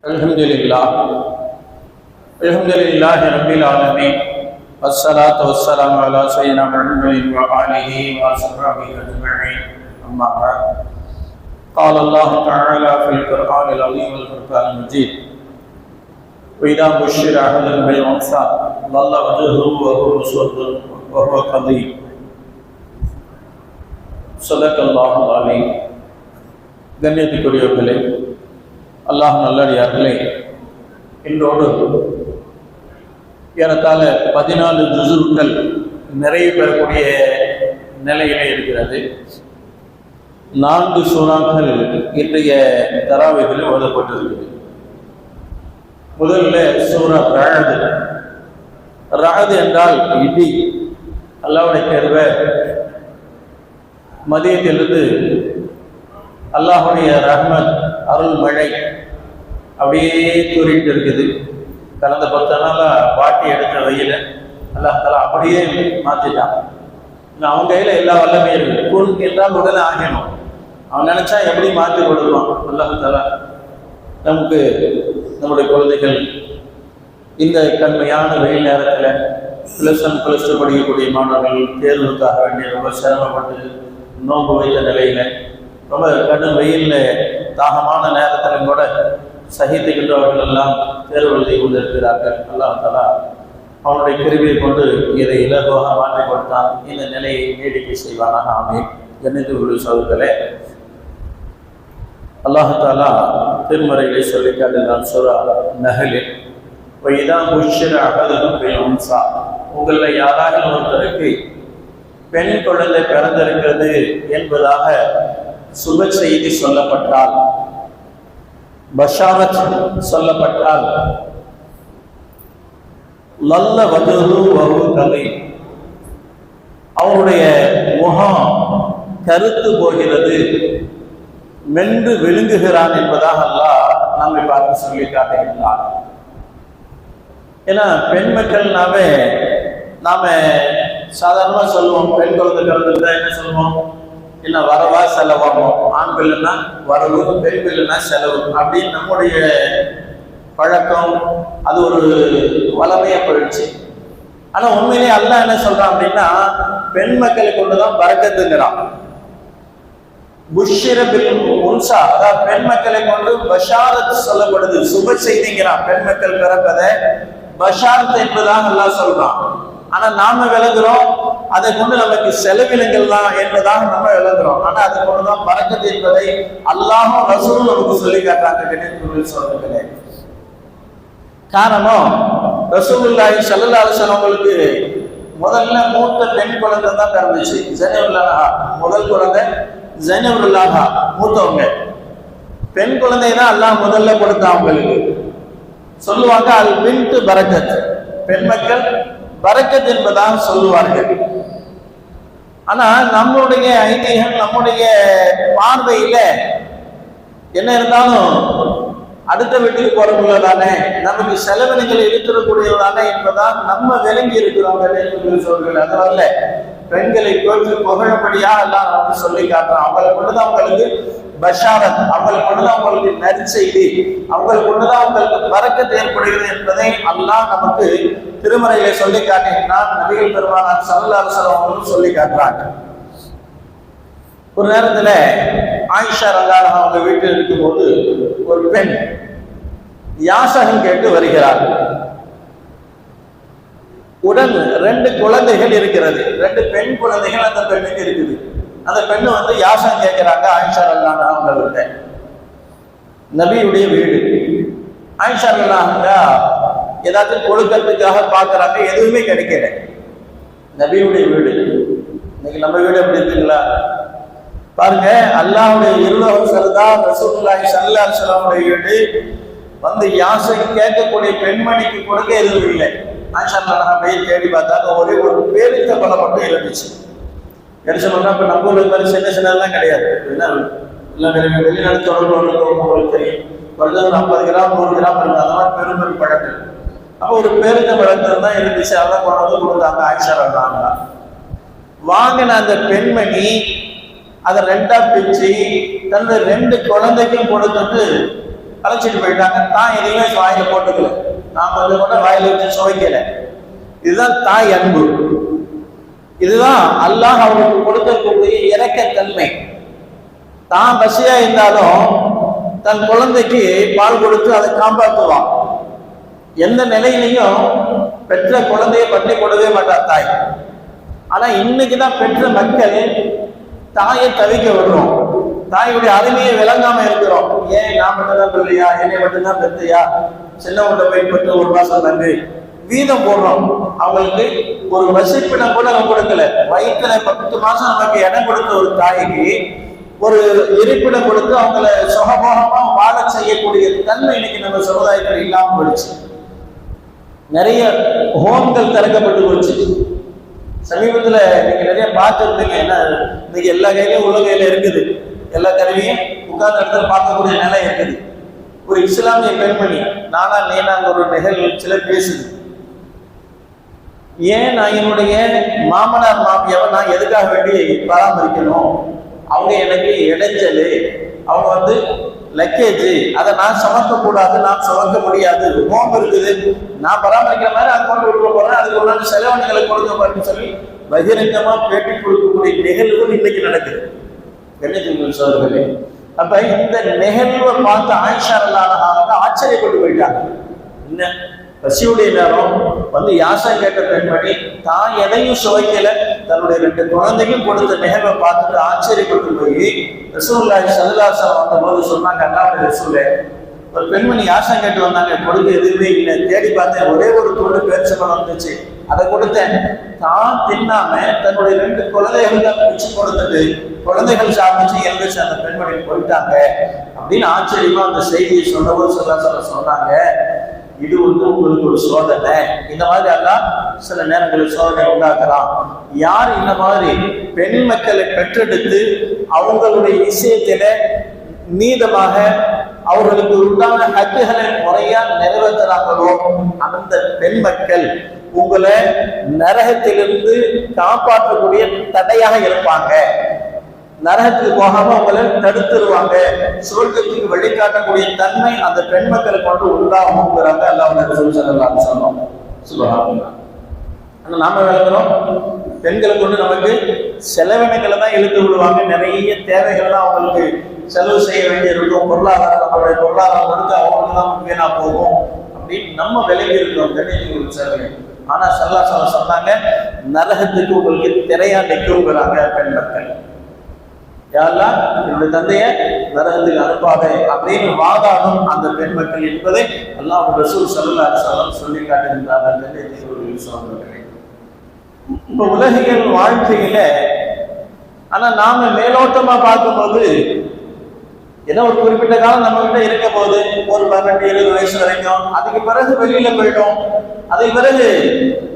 Alhamdulillah, Alhamdulillahi Rabbil Alameen, wassalatu wassalamu ala sayyidina Muhammadin wa alihi wa sahbihi ajma'in, amma ba'd. Qala Allah ta'ala fil Qur'an al-azim wal Furqan al-majid, wa idha bushshira ahaduhum bil unsa dhalla wajhuhu wa huwa muswaddan wa huwa kadhib. Sadaqallahu al-azim. கண்ணியத்துக்குரியவர்களே, அல்லாஹ் நல்லடியார்களே, இன்றோடு ஏறத்தாழ 14 ஜுஸுக்கள் நிறைவு பெறக்கூடிய நிலையிலே இருக்கிறது. 4 சூறாக்கள் இன்றைய தராவீஹில் ஓதப்பட்டிருக்கிறது. முதல்ல சூரா ரஅத். ரஅத் என்றால் இடி. அல்லாஹ்வுடைய கிருபை, மதியத்திலிருந்து அல்லாஹுடைய ரஹ்மத், அருள் மழை அப்படியே தூரிட்டு இருக்குது. கடந்த 10 நாளா வாட்டி எடுத்த வெயில அல்லாஹ் தஆலா அப்படியே மாத்திட்டான். அவங்க கையில எல்லா வல்லமையும் இருக்கு. குன் என்றால் உடனே ஆகணும். அவன் நினைச்சா எப்படி மாற்றி கொடுப்பான். அல்லாஹ் தஆலா நமக்கு, நம்முடைய குழந்தைகள் இந்த கண்மையான வெயில் நேரத்தில் +1 +2 படிக்கக்கூடிய மாணவர்கள் தேர்வுக்காக வேண்டிய ரொம்ப சிரமப்பட்டு நோன்பு வைத்த நிலையில, ரொம்ப கடும் வெயிலில் தாகமான நேரத்திலும் கூட சகித்துக்கின்றவர்கள் எல்லாம் தேர்வு எழுதி கொண்டிருக்கிறார்கள். அல்லாஹ் தஆலா அவனுடைய கிருபையை கொண்டு இதை இலகுவாக மாற்றி கொடுத்தான். இந்த நிலையை நீடிக்கை செய்வானாக. ஆமீன். கண்ணியத்துக்குரிய சகோதரர்களே, அல்லாஹ் தஆலா திருமறையிலே சொல்லி காட்டுகிறான் சூரா நஹ்லில், வஇதா புஷ்ஷிர அஹதுஹும் பில் உன்ஸா, உங்களில் யாராவது ஒருத்தருக்கு பெண் குழந்தை பிறந்திருக்கிறது என்பதாக சுப செய்தி சொல்லப்பட்டால், பஷாரத் சொல்லப்பட்டால், லல்ல வஜஹு வஹுவ கலீம், அவருடைய முகம் கருத்து போகிறது, மென்று விழுங்குகிறான் என்பதாக அல்லாஹ் நம்மை பார்த்து சொல்லி காட்டுகின்றான். ஏன்னா பெண் மக்கள்னாவே நாம சாதாரணமா சொல்லுவோம், பெண் குழந்தை பிறந்திருந்தா என்ன சொல்லுவோம், என்ன வரவா செலவாமோ, ஆண் பிள்ளைன்னா வரவு, பெண் பிள்ளைன்னா செலவு அப்படின்னு நம்முடைய பழக்கம், அது ஒரு வளமையா போயிடுச்சு. ஆனா உண்மையிலேயே அல்லாஹ் என்ன சொல்றான் அப்படின்னா, பெண் மக்களை கொண்டுதான் பரக்கத்துங்கிறான். புஷ்ஷிர பில் உன்ஸா, அதாவது பெண் மக்களை கொண்டு பஷாரத் சொல்லப்படுது, சுப செய்திங்கிறான். பெண் மக்கள் பிறப்பதை பஷாரத் என்பதாக அல்லாஹ் சொல்றான். ஆனா நாம விளங்குறோம் அதை கொண்டு நமக்கு செலவினங்கள் தான் என்பதாக நம்ம விளங்குறோம். ஆனா அதை கொண்டுதான் பரக்கத்து என்பதை அல்லாஹும் ரசூலும் நமக்கு சொல்லி காட்டுறாங்க. கண்ணியத்துக்குரிய காரணம், ரசூலுல்லாஹி ஸல்லல்லாஹு அலைஹி வஸல்லம் அவங்களுக்கு முதல்ல மூத்த பெண் குழந்தை தான் பிறந்துச்சு. ஜைனபுல்லாஹா முதல் குழந்தை, ஜைனபுல்லாஹா மூத்தவங்க. பெண் குழந்தை தான் அல்லாஹ் முதல்ல கொடுத்தான் அவங்களுக்கு. சொல்லுவாங்க அல் பின்ட் பரக்கத், பெண் மக்கள் பரக்கத் என்பதாக சொல்லுவார்கள். ஆனா நம்முடைய ஐதீகம், நம்முடைய பார்வையில என்ன இருந்தாலும் அடுத்த வீட்டுக்கு போறவங்களதானே, நமக்கு செலவினங்களை இழுத்துடக்கூடியவதானே என்பதான் நம்ம விளங்கி இருக்கிறோம். சொல்கள் அது வரல, பெண்களை போட்டு புகழப்படியா எல்லாம் நமக்கு சொல்லி காட்டுறோம். அவங்களை கொண்டுதான் அவங்களுக்கு பஷாரத், அவங்களை கொண்டுதான் அவங்களுக்கு நற்செய்தி, அவங்களை கொண்டுதான் அவங்களுக்கு பரக்கத்து ஏற்படுகிறது என்பதை அல்லாஹ் நமக்கு திருமறையிலே சொல்லி காட்டுகிறான். நபிகள் பெருமானார் ஸல்லல்லாஹு அலைஹி வஸல்லம் அவர்களும் சொல்லி காட்டுறாங்க. ஒரு நேரத்துல ஆயிஷா ரலியல்லாஹு அவங்க வீட்டில் இருக்கும்போது ஒரு பெண் யாசகம் கேட்டு வருகிறார். உடன் 2 குழந்தைகள் இருக்கிறது, 2 பெண் குழந்தைகள் அந்த பெண்ணுக்கு இருக்குது. அந்த பெண்ணு வந்து யாசகம் கேட்கிறாங்க ஆயிஷா ரலியல்லாஹு அவங்கள்ட்ட. நபியுடைய வீடு, ஆயிஷா ரலியல்லாஹு ஏதாச்சும் கொடுக்கறதுக்காக பாக்குறாங்க, எதுவுமே கிடைக்கல. நபியுடைய வீடு, இன்னைக்கு நம்ம வீடு எப்படி இருக்குங்களா பாருங்க. அல்லாஹ்வுடைய இருலோகம் சர்தார் ரசூலுல்லாஹி ஸல்லல்லாஹு அலைஹி வஸல்லம் வீடு வந்து யாசகம் கேட்கக்கூடிய பெண்மணிக்கு கொடுக்க எதுவும் இல்லை. ஆயிஷா ரலியல்லாஹு அப்படியே தேடி பார்த்தாங்க, ஒரே ஒரு பேரித்த பழம் மட்டும் இருந்துச்சு. கிடைச்சோம்னா இப்ப நம்ம ஊருக்கு மாதிரி சின்ன சின்னதெல்லாம் கிடையாது. வெளிநாடு தொடர்பு உங்களுக்கு தெரியும், கொஞ்சம் 50 கிராம் 100 கிராம் இருக்கு, அந்த மாதிரி பெரும் பெரும் பழங்கள். அப்போ ஒரு பேருந்த பழத்தில் தான் இருந்துச்சு. அதெல்லாம் கொண்டு வந்து கொடுத்தாங்க ஆயிஷா ரலியல்லாஹு. வாங்கின அந்த பெண்மணி அதை 2ஆ பிரிச்சு தன்னுடைய 2 குழந்தைக்கும் கொடுத்துட்டு அழைச்சிட்டு போயிட்டாங்க. தான் எதையுமே வாயில போட்டுக்கல, நான் கொஞ்சம் கூட வாயில வச்சு சுவைக்கல. இதுதான் தாய் அன்பு. இதுதான் அல்லாஹ் அவருக்கு கொடுக்கக்கூடிய இரக்கத்தன்மை. தான் பசியா இருந்தாலும் தன் குழந்தைக்கு பால் கொடுத்து அதை காப்பாற்றுவான். எந்த நிலையிலையும் பெற்ற குழந்தைய பற்றி கொடவே மாட்டார் தாய். ஆனா இன்னைக்குதான் பெற்ற மக்கள் தாயை தவிக்க விடுறோம், தாயுடைய அருமையை விளங்காம இருக்கிறோம். ஏன் நான் மட்டும்தான் பிள்ளையா, என்னை மட்டும்தான் பெற்றையா, சின்னவங்க போய் பெற்று ஒரு மாசம் தந்து வீதம் போடுறோம். அவங்களுக்கு ஒரு வசிப்பிடம் கூட நம்ம கொடுக்கல. வயிற்றுல 10 மாசம் நமக்கு இடம் கொடுத்த ஒரு தாய்க்கு ஒரு இருப்பிடம் கொடுத்து அவங்கள சுகபோகமா வாழ செய்யக்கூடிய தன்மை இன்னைக்கு நம்ம சமுதாயத்தில் இல்லாம போயிடுச்சு. நிறைய ஹோம்கள் திறக்கப்பட்டு போச்சு. சமீபத்துல நீங்க நிறைய பார்த்துருப்பீங்க. ஏன்னா இன்னைக்கு எல்லா கையிலும் உள்ள கையில இருக்குது, எல்லா கருவியும் உட்கார்ந்த இடத்துல பார்க்கக்கூடிய நிலை இருக்குது. ஒரு இஸ்லாமிய பெண்மணி நானா நேனாங்க ஒரு நிகழ்ச்சியில பேசுது. ஏன் நான் என்னுடைய மாமனார் மாமியாவை நான் எதுக்காக வேண்டி பராமரிக்கணும்? அவங்க எனக்கு இடைஞ்சலு, அவங்க லக்கேஜ், அதை நான் சுமக்க கூடாது, நான் சுமக்க முடியாது, ஹோம் இருக்குது, நான் பராமரிக்கிற மாதிரி அதை கொண்டு விட்டு போறேன், அதுக்கு உள்ள செலவணிகளை கொடுக்க பாருன்னு சொல்லி பகிரங்கமா பேட்டி கொடுக்கக்கூடிய நிகழ்வுகள் இன்னைக்கு நடக்குது. என்ன சோதர்களே, அப்ப இந்த நிகழ்வை பார்த்து ஆயிஷா ரலியல்லாஹு ஆச்சரியப்பட்டு போயிட்டாங்க. என்ன பசியுடைய நேரம் யாசம் கேட்ட பெண்மணி தான் எதையும் சுவைக்கல, தன்னுடைய 2 குழந்தைக்கும் கொடுத்த நிகழ்வை பார்த்துட்டு ஆச்சரியப்பட்டு போய் ரசூலுல்லாஹி ஸல்லல்லாஹு அலைஹி வஸல்லம் வந்தபோது சொன்னாங்க, அல்லாஹ்வுடைய ரசூலே, ஒரு பெண்மணி யாசம் கேட்டு வந்தாங்க, கொடுக்க எதுவுமே இல்லை, தேடி பார்த்தேன், ஒரே ஒரு துண்டு பேரிச்சம்பழம் வந்துச்சு, அதை கொடுத்தேன். தான் தின்னாம தன்னுடைய 2 குழந்தைகள் தான் பிச்சு கொடுத்தது, குழந்தைகள் சாப்பிட்டு எழுந்துச்சு அந்த பெண்மணி போயிட்டாங்க அப்படின்னு ஆச்சரியமா அந்த செய்தியை சொன்னபோது சொன்னாங்க, இது உங்களுக்கு ஒரு சோதனை. இந்த மாதிரி எல்லாம் சில நேரங்களில் சோதனை உண்டாக்கலாம். யார் இந்த மாதிரி பெண் மக்களை பெற்றெடுத்து அவங்களுடைய விஷயத்தில நீதமாக அவர்களுக்கு உண்டான ஹக்குகளை முறையா நிறைவேற்றுறாங்களோ அந்த பெண் மக்கள் உங்களை நரகத்திலிருந்து காப்பாற்றக்கூடிய தடையாக இருப்பாங்க. நரகத்துக்கு போகாம உங்களை தடுத்துருவாங்க. சுவர்க்கத்துக்கு வழிகாட்டக்கூடிய தன்மை அந்த பெண் மக்களுக்கு கொண்டு உண்டாகுங்கிறாங்க. அல்லாஹ் சொல்லுவாங்க. நாம விளங்குறோம், பெண்களை கொண்டு நமக்கு செலவினங்களை தான் இழுத்து விடுவாங்க. நிறைய தேவைகள் தான் அவங்களுக்கு செலவு செய்ய வேண்டிய இருக்கும். பொருளாதாரம், நம்மளுடைய பொருளாதாரம் கொடுத்து அவங்களுக்கு தான் வீணா போகும் அப்படின்னு நம்ம விலகி இருக்கோம் கணினிகள் செலவு. ஆனா ஸல்லல்லாஹு சொன்னாங்க, நரகத்துக்கு உங்களுக்கு திரையா நிற்குங்கிறாங்க பெண் மக்கள். யாரெல்லாம் என்னுடைய தந்தைய நரகத்துக்கு அனுப்பாதே அப்படின்னு வாதாடும் அந்த பெண் மக்கள் என்பதை அல்லாஹ் ரசூல் ஸல்லல்லாஹு அலைஹி வஸல்லம் சொல்லி காட்டுகின்றார்கள். இப்ப உலகியல் வாழ்க்கையில ஆனா நாம மேலோட்டமா பார்க்கும்போது ஏன்னா ஒரு குறிப்பிட்ட காலம் நம்ம கிட்ட இருக்க போது ஒரு 18-20 வயசு வரைக்கும், அதுக்கு பிறகு வெளியில போயிட்டோம். அதுக்கு பிறகு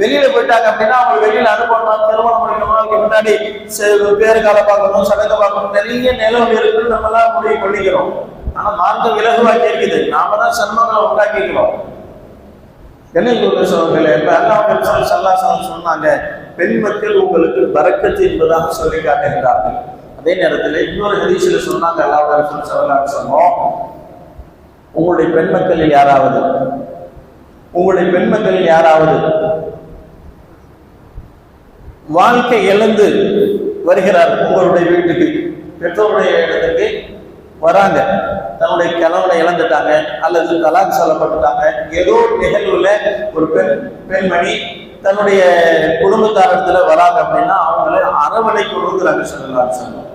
வெளியில போயிட்டாங்க அப்படின்னா அவங்க வெளியில அனுப்பணும், திருமணம் முடிக்கணும், அதுக்கு முன்னாடி பேரு காலம் பார்க்கணும், சடங்கு பார்க்கணும், நிறைய நிலம் இருக்குன்னு நம்ம எல்லாம் முடிவு பண்ணிக்கிறோம். ஆனா மார்க்கம் விலகுவாக்கி இருக்குது, நாம தான் சன்மங்களை உண்டாக்கிக்கிறோம். என்ன சொல்லுங்களே, இப்ப அல்லாஹ் ஸல்லல்லாஹு சொன்னாங்க, பெண் மக்கள் உங்களுக்கு பரக்கத்து என்பதாக சொல்லி காட்டுகிறார்கள். அதே நேரத்தில் இன்னொரு ஹதீஸ்ல சொன்னாங்க, அல்லாஹ் ஸல்லல்லாஹு அலைஹி வஸல்லம், உங்களுடைய பெண் மக்களில் யாராவது வாழ்க்கை இழந்து வருகிறார் உங்களுடைய வீட்டுக்கு, பெற்றோருடைய இடத்துக்கு வராங்க, தன்னுடைய கணவனை இழந்துட்டாங்க அல்லது தலாக் சொல்லப்பட்டுட்டாங்க, ஏதோ நிகழ்வுல ஒரு பெண்மணி தன்னுடைய குடும்பத்தாரத்துல வராங்க அப்படின்னா அவங்களை அரவணைக்கு கொடுக்குறாங்க ஸல்லல்லாஹு அலைஹி வஸல்லம்.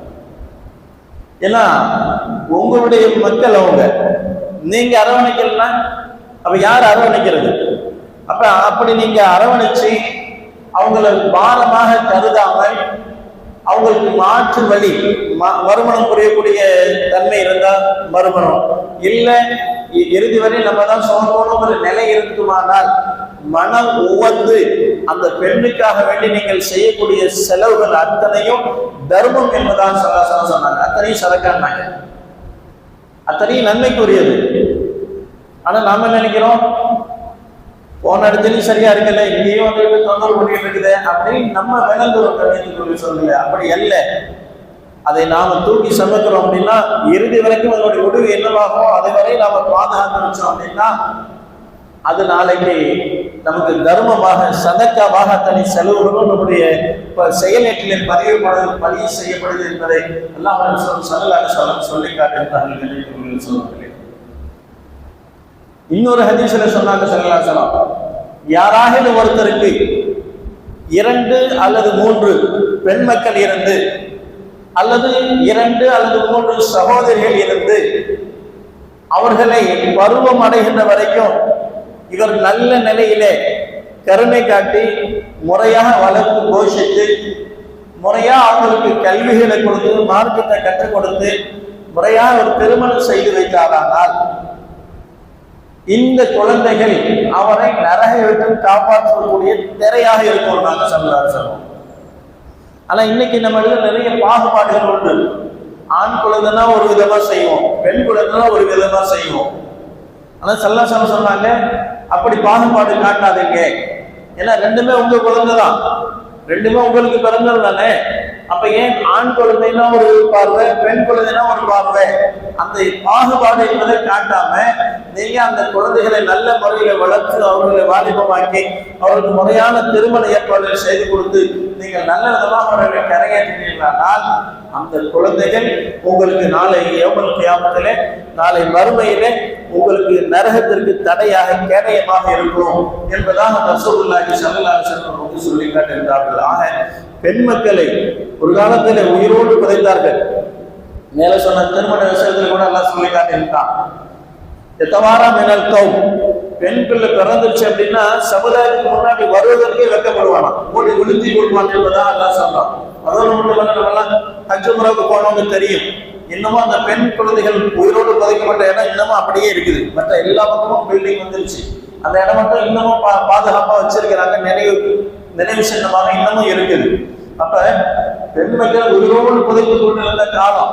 ஏன்னா உங்களுடைய மக்கள் அவங்க, நீங்க அரவணைக்கலன்னா அப்ப யார் அரவணைக்கிறது? அப்ப அப்படி நீங்க அரவணைச்சு அவங்களை பாரமாக கருதாமல் அவங்களுக்கு மாற்று வழி மறுமணம் புரியக்கூடிய தன்மை இருந்தா மறுமணம், இல்ல இறுதி வரை நம்ம தான் சோழ நிலை இருக்குமானால் மனம் உவந்து அந்த பெண்ணுக்காக வேண்டி நீங்கள் செய்யக்கூடிய செலவுகள் அத்தனையும் தர்மம் என்பதான் சொன்னாங்க. அத்தனையும் சதக்கான்னாங்க, அத்தனையும் நன்மைக்குரியது. ஆனா நாம நினைக்கிறோம், போன இடத்துலயும் சரியா இருக்கல, இங்கேயும் தொந்தரவு பண்ணிட்டு இருக்குது அப்படின்னு நம்ம விளங்குறோம். சொல்லுங்க, அப்படி அல்ல. அதை நாம தூக்கி சமைக்கிறோம் அப்படின்னா இறுதி வரைக்கும் அதனுடைய முடிவு என்னவாகும், அதை வரை நாம பாதுகாத்து வச்சோம் அப்படின்னா அது நாளைக்கு நமக்கு தர்மமாக சதக்காவாக அத்தனை செலவுகளும் நம்முடைய செயலேட்டிலே பதிவு செய்யப்படுது என்பதை எல்லாம் சொல்லி காட்டுகிறார்கள் சொல்லுங்களேன். இன்னொரு ஹதீஸ்ல சொன்னாங்க ஸல்லல்லாஹு அலைஹி வஸல்லம், யாராக ஒருத்தருக்கு 2 அல்லது 3 பெண் மக்கள் இருந்து அல்லது 2 அல்லது 3 சகோதரிகள் இருந்து அவர்களை பருவம் அடைகின்ற வரைக்கும் இவர் நல்ல நிலையிலே கருணை காட்டி முறையாக வளர்த்து போஷித்து முறையா அவங்களுக்கு கல்விகளை கொடுத்து மார்க்கத்தை கற்றுக் கொடுத்து முறையாக ஒரு திருமணம் செய்து வைத்தாரானால் இந்த குழந்தைகள் அவரை நரகை விட்டு காப்பாற்றக்கூடிய திரையாக இருக்கும் நாங்கள் சொல்லுவோம். ஆனா இன்னைக்கு நம்ம நிறைய பாகுபாடுகள் உண்டு. ஆண் குழந்தைனா ஒரு விதமா செய்வோம், பெண் குழந்தைனா ஒரு விதமா செய்வோம். ஆனா ஸல்லல்லாஹு சொன்னாங்க, அப்படி பாகுபாடு காட்டாதீங்க, ஏன்னா ரெண்டுமே உங்க குழந்தைதான், ரெண்டுமே உங்களுக்கு பிறந்தது தானே. அப்ப ஏன் ஆண் குழந்தைனா ஒரு பார்வை, பெண் குழந்தைனா ஒரு பார்வை? அந்த பாகுபாடு என்பதை காட்டாம நீங்க அந்த குழந்தைகளை நல்ல முறையில வளர்த்து அவர்களை வாலிபமாக்கி அவர்களுக்கு முறையான திருமண ஏற்பாடுகள் செய்து கொடுத்து நீங்கள் நல்ல விதமாக அவர்களை கரையேற்றினீர்களானால் அந்த குழந்தைகள் உங்களுக்கு நாளை யௌமுல் கியாமத்திலே நாளை மறுமையிலே உங்களுக்கு நரகத்திற்கு தடையாக கேடயமாக இருக்கும் என்பதாக ரசூலுல்லாஹி ஸல்லல்லாஹு அலைஹி வஸல்லம் சொல்லி காட்டுகிறார்கள். ஆக பெண் மக்களை ஒரு காலத்தில் உயிரோடு புதைத்தார்கள். மேல சொன்ன திருமண விஷயத்தில் கூட எல்லாம் சொல்லி காட்டியிருக்கான். எத்தவாரா மினல் கௌம், பெண் பிள்ளை பிறந்துச்சு அப்படின்னா சமுதாயத்துக்கு முன்னாடி வருவதற்கே வெட்கப்படுவானா, ஓடி விழுத்தி கொள்வான் என்பதான் எல்லாம் சொல்றான். அதோடு மட்டும் நம்மெல்லாம் ஹஜ் உம்ராவுக்கு போனவங்க தெரியும், இன்னமும் அந்த பெண் குழந்தைகள் உயிரோடு புதைக்கப்பட்ட இடம் இன்னமும் அப்படியே இருக்குது. மற்ற எல்லா பக்கமும் பில்டிங் வந்துருச்சு, அந்த இடம் மட்டும் இன்னமும் பாதுகாப்பா வச்சிருக்கிறாங்க, நினைவு சின்னமாக இன்னமும் இருக்குது. அப்ப பெண் மக்கள் உயிரோடு புதைத்து கொண்டிருந்த காலம்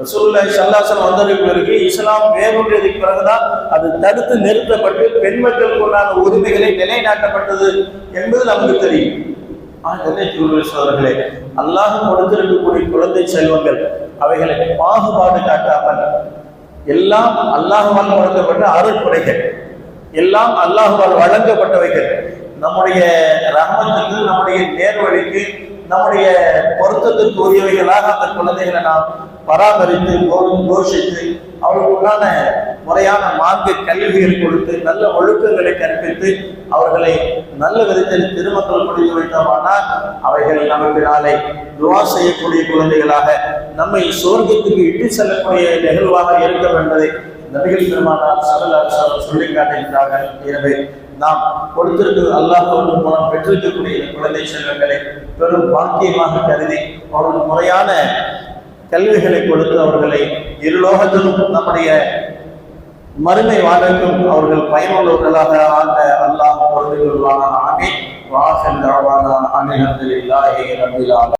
ரசூலுல்லாஹி ஸல்லல்லாஹு அலைஹி வஸல்லம் வந்ததற்கு பிறகு இஸ்லாம் வேரூன்றியதுக்கு பிறகுதான் அது தடுத்து நிறுத்தப்பட்டு பெண் மக்களுக்குள்ளான உரிமைகளை நிலைநாட்டப்பட்டது என்பது நமக்கு தெரியும். சோதர்களே, அல்லாஹ் கொடுத்திருக்கக்கூடிய குழந்தை செல்வங்கள் அவைகளை பாகுபாடு காட்டாமல் எல்லாம் அல்லாஹ்வால் கொடுக்கப்பட்ட அருட்கொடைகள், எல்லாம் அல்லாஹ்வால் வழங்கப்பட்டவைகள். நம்முடைய ரஹ்மத்துக்கு, நம்முடைய நேர்வழிக்கு, நம்முடைய பொருத்தத்திற்கு உரியவைகளாக அந்த குழந்தைகளை நாம் பராமரித்து போஷித்து அவர்களுக்கான முறையான மார்க்க கல்விகள் கொடுத்து நல்ல ஒழுக்கங்களை கற்பித்து அவர்களை நல்ல விதத்தில் திருமணங்கள் முடித்து வைத்தோமானால் அவைகள் நமக்கு நாளை துவா செய்யக்கூடிய குழந்தைகளாக நம்மை சொர்க்கத்துக்கு இட்டு செல்லக்கூடிய நிகழ்வாக இருக்கும் என்பதை நபிகள் பெருமானார் ஸல்லல்லாஹு அலைஹி வஸல்லம் சொல்லி காட்டுகின்றார்கள். எனவே நாம் கொடுத்திருக்கிற அல்லாஹ்வின் மூலம் பெற்றிருக்கக்கூடிய குழந்தை செல்வங்களை பெரும் பாக்கியமாக கருதி அவர்கள் முறையான கல்விகளை கொடுத்து அவர்களை இருலோகத்திலும் நம்முடைய மறுமை வாழ்க்கைக்கும் அவர்கள் பயனுள்ளவர்களாக ஆக அல்லாஹ் பொருள் கொள்வானாக. ஆமீன். வஆஹிரு தஅவானா அனில் ஹம்துலில்லாஹி ரப்பில் ஆலமீன்.